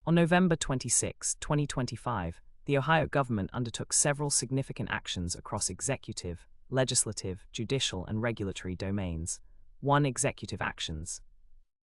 On November 26, 2025, the Ohio government undertook several significant actions across executive, legislative, judicial, and regulatory domains. 1. Executive actions.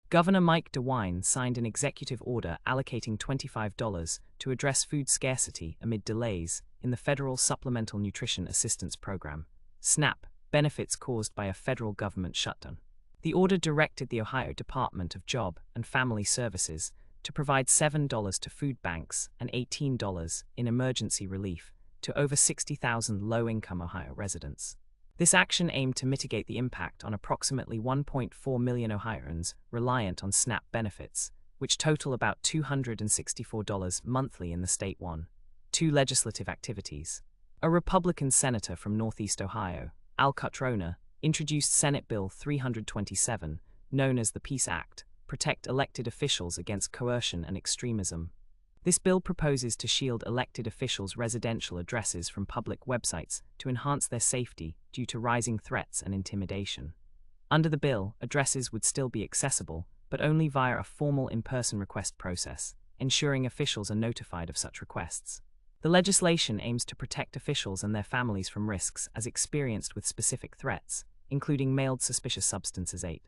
Governor Mike DeWine signed an executive order allocating $25 to address food scarcity amid delays in the Federal Supplemental Nutrition Assistance Program, SNAP, benefits caused by a federal government shutdown. The order directed the Ohio Department of Job and Family Services to provide $7 to food banks and $18 in emergency relief to over 60,000 low-income Ohio residents. This action aimed to mitigate the impact on approximately 1.4 million Ohioans reliant on SNAP benefits, which total about $264 monthly in the state. 1. 2. Legislative activities. A Republican senator from Northeast Ohio, Al Cutrona, introduced Senate Bill 327, known as the Peace Act, protect elected officials against coercion and extremism. This bill proposes to shield elected officials' residential addresses from public websites to enhance their safety due to rising threats and intimidation. Under the bill, addresses would still be accessible, but only via a formal in-person request process, ensuring officials are notified of such requests. The legislation aims to protect officials and their families from risks as experienced with specific threats, including mailed suspicious substances. 8.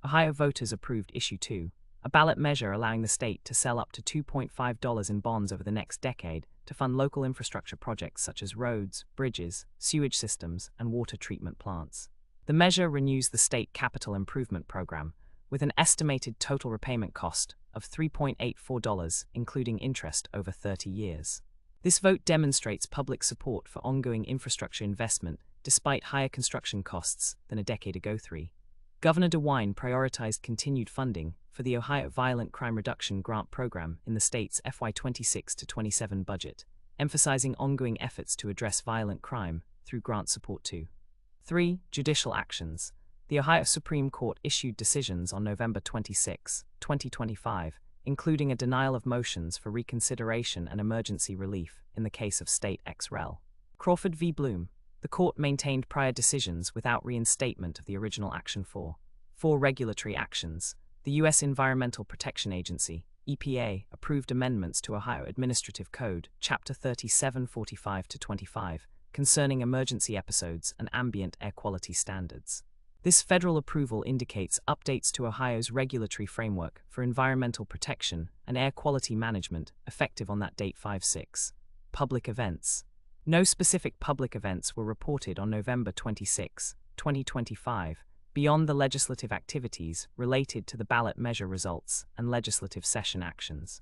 Ohio voters approved Issue 2, a ballot measure allowing the state to sell up to $2.5 in bonds over the next decade to fund local infrastructure projects such as roads, bridges, sewage systems, and water treatment plants. The measure renews the state capital improvement program, with an estimated total repayment cost of $3.84, including interest over 30 years. This vote demonstrates public support for ongoing infrastructure investment despite higher construction costs than a decade ago. 3. Governor DeWine prioritized continued funding for the Ohio Violent Crime Reduction Grant Program in the state's FY 26-27 budget, emphasizing ongoing efforts to address violent crime through grant support. 2. 3. Judicial actions. The Ohio Supreme Court issued decisions on November 26, 2025, including a denial of motions for reconsideration and emergency relief in the case of State ex rel. Crawford v. Bloom. The court maintained prior decisions without reinstatement of the original action. 4. 4. Regulatory actions. The U.S. Environmental Protection Agency, EPA, approved amendments to Ohio Administrative Code, Chapter 3745-25, concerning emergency episodes and ambient air quality standards. This federal approval indicates updates to Ohio's regulatory framework for environmental protection and air quality management, effective on that date. 5. 6. Public events. No specific public events were reported on November 26, 2025, beyond the legislative activities related to the ballot measure results and legislative session actions.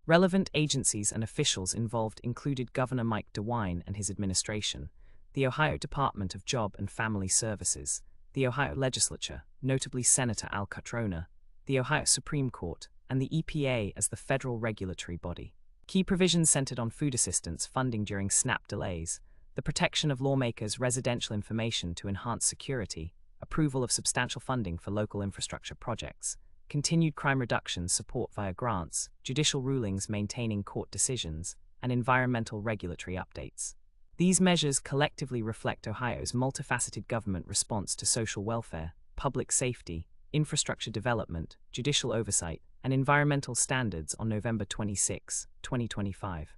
Relevant agencies and officials involved included Governor Mike DeWine and his administration, the Ohio Department of Job and Family Services, the Ohio Legislature, notably Senator Al Cutrona, the Ohio Supreme Court, and the EPA as the federal regulatory body. Key provisions centered on food assistance funding during SNAP delays, the protection of lawmakers' residential information to enhance security, approval of substantial funding for local infrastructure projects, continued crime reduction support via grants, judicial rulings maintaining court decisions, and environmental regulatory updates. These measures collectively reflect Ohio's multifaceted government response to social welfare, public safety, infrastructure development, judicial oversight, and environmental standards on November 26, 2025.